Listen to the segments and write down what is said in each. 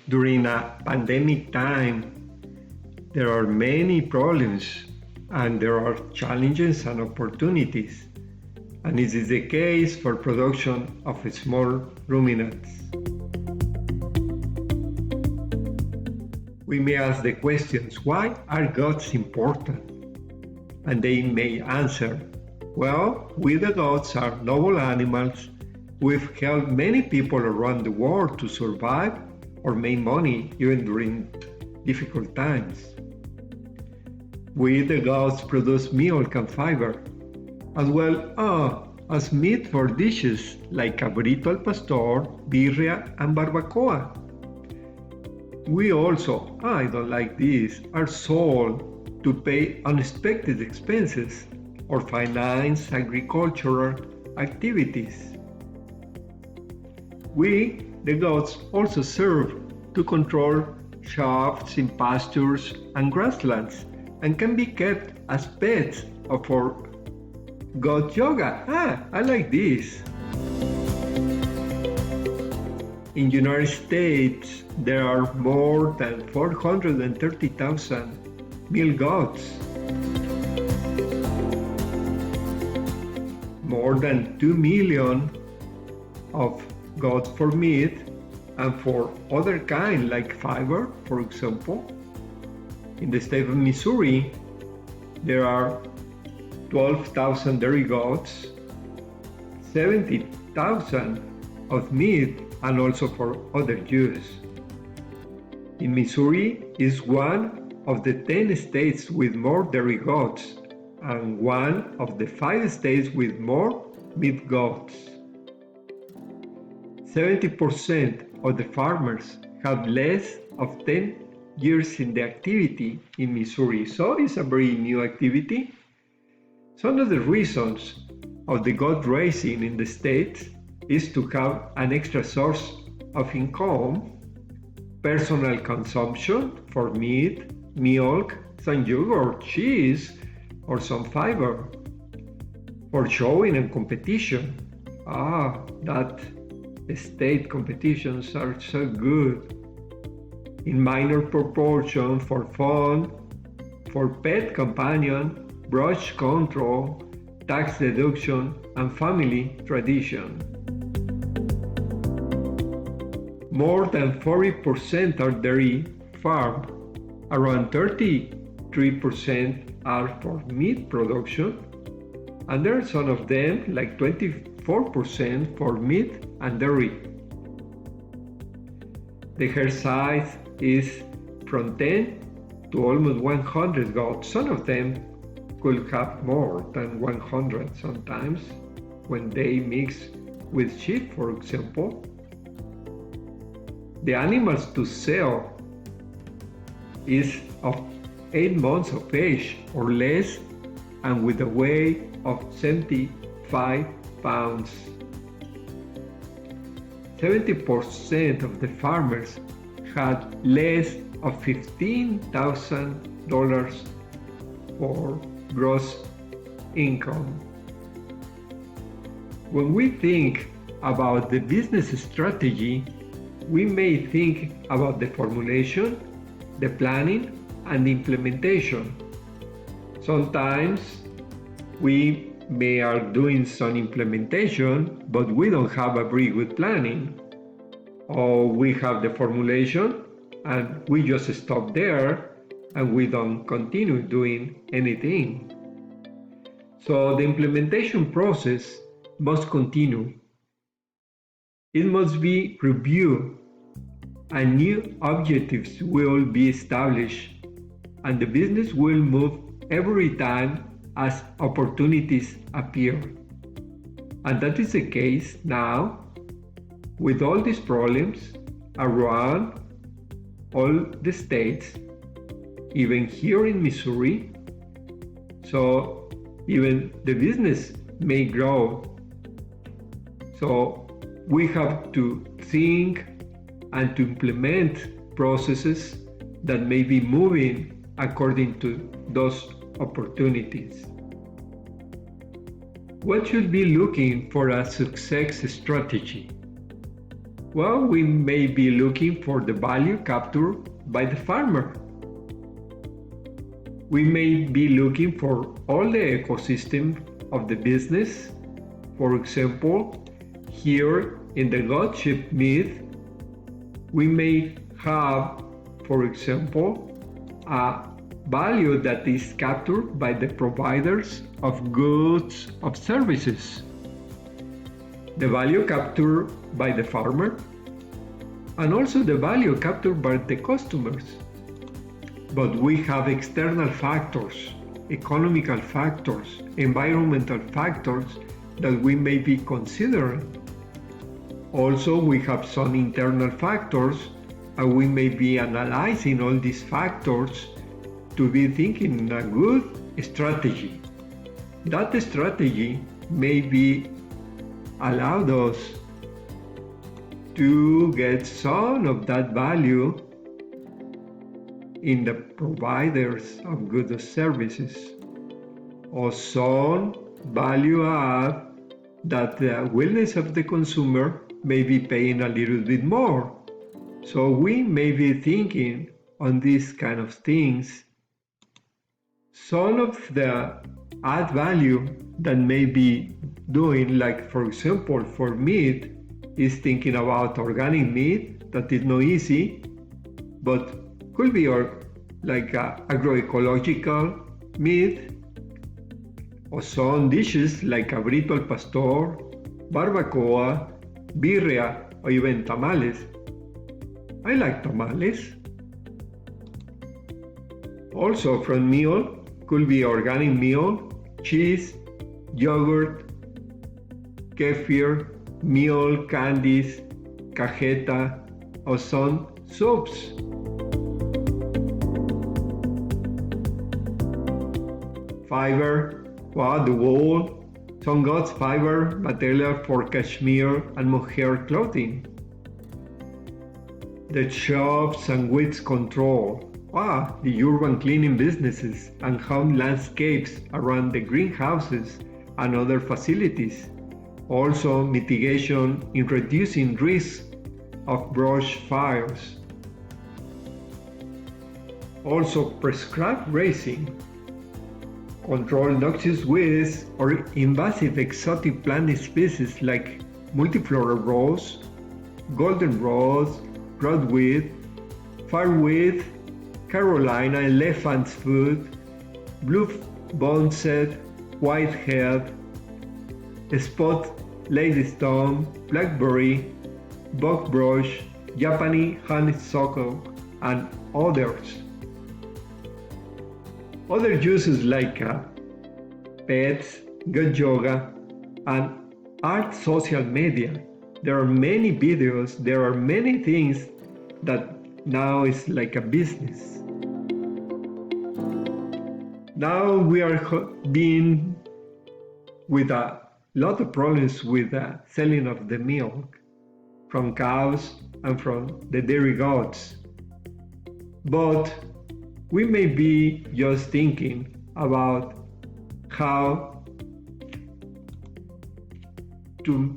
During a pandemic time, there are many problems and there are challenges and opportunities. And this is the case for production of small ruminants. We may ask the questions, why are goats important? And they may answer, well, we the goats are noble animals. We've helped many people around the world to survive or make money even during difficult times. We the goats produce milk and fiber, as well as meat for dishes like cabrito al pastor, birria, and barbacoa. We also, I don't like this, are sold to pay unexpected expenses or finance agricultural activities. We, the goats, also serve to control shafts in pastures and grasslands and can be kept as pets or for goat yoga. I like this. In the United States, there are more than 430,000 male goats. More than 2 million of goats for meat and for other kind like fiber, for example. In the state of Missouri, there are 12,000 dairy goats, 70,000 of meat, and also for other use. In Missouri is one of the 10 states with more dairy goats and one of the 5 states with more meat goats. 70% of the farmers have less of 10 years in the activity in Missouri, so it's a very new activity. Some of the reasons of the goat raising in the state is to have an extra source of income, personal consumption for meat, milk, some yogurt, cheese, or some fiber, for showing and competition. That state competitions are so good. In minor proportion for fun, for pet companion, brush control, tax deduction, and family tradition. More than 40% are dairy farm, around 33% are for meat production, and there are some of them, like 24% for meat and dairy. The herd size is from 10 to almost 100 goats. Some of them could have more than 100 sometimes when they mix with sheep, for example. The animals to sell is of 8 months of age or less and with a weight of 75 pounds. 70% of the farmers had less of $15,000 for gross income. When we think about the business strategy, we may think about the formulation, the planning, and the implementation. Sometimes we may are doing some implementation, but we don't have a very good planning. Or we have the formulation and we just stop there and we don't continue doing anything. So the implementation process must continue. It must be reviewed and new objectives will be established, and the business will move every time as opportunities appear. And that is the case now with all these problems around all the states, even here in Missouri. So even the business may grow. So we have to think and to implement processes that may be moving according to those opportunities. What should be looking for a success strategy? Well, we may be looking for the value captured by the farmer. We may be looking for all the ecosystem of the business. For example, here in the goat sheep meat, we may have, for example, a value that is captured by the providers of goods or services, the value captured by the farmer, and also the value captured by the customers. But we have external factors, economical factors, environmental factors that we may be considering. Also, we have some internal factors, and we may be analyzing all these factors to be thinking a good strategy. That strategy may be allowed us to get some of that value in the providers of goods or services, or some value add that the willingness of the consumer may be paying a little bit more. So we may be thinking on these kind of things. Some of the add value that may be doing, like for example for meat, is thinking about organic meat that is not easy, but could be like agroecological meat, or some dishes like cabrito al pastor, barbacoa, birria, or even tamales. I like tamales. Also from meal, could be organic meal, cheese, yogurt, kefir, meal, candies, cajeta, or some soups. Fiber, the wool, some goat's fiber, material for cashmere and mohair clothing. The shops and weeds control, the urban cleaning businesses and home landscapes around the greenhouses and other facilities. Also mitigation in reducing risk of brush fires. Also prescribed grazing, control noxious weeds or invasive exotic plant species like multiflora rose, golden rose, rotweed, fireweed, Carolina elephant's foot, blue boneset, whitehead, spot ladystone, blackberry, buckbrush, Japanese honeysuckle, and others. Other uses like pets, good yoga, and art social media. There are many videos, there are many things that now is like a business. Now we are being with a lot of problems with the selling of the milk from cows and from the dairy goats. But we may be just thinking about how to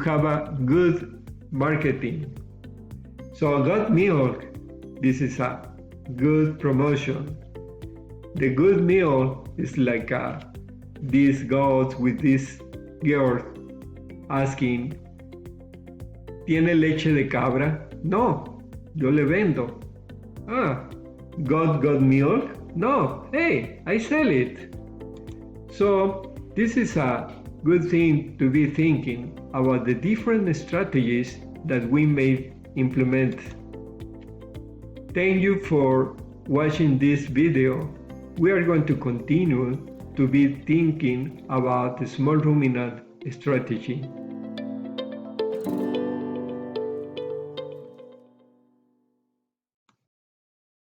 have a good marketing. So goat milk, this is a good promotion. The good milk is like these goats with this girl asking, ¿Tiene leche de cabra? No, yo le vendo. Goat milk? No, hey, I sell it. So this is a good thing to be thinking about the different strategies that we may implement. Thank you for watching this video. We are going to continue to be thinking about the small ruminant strategy.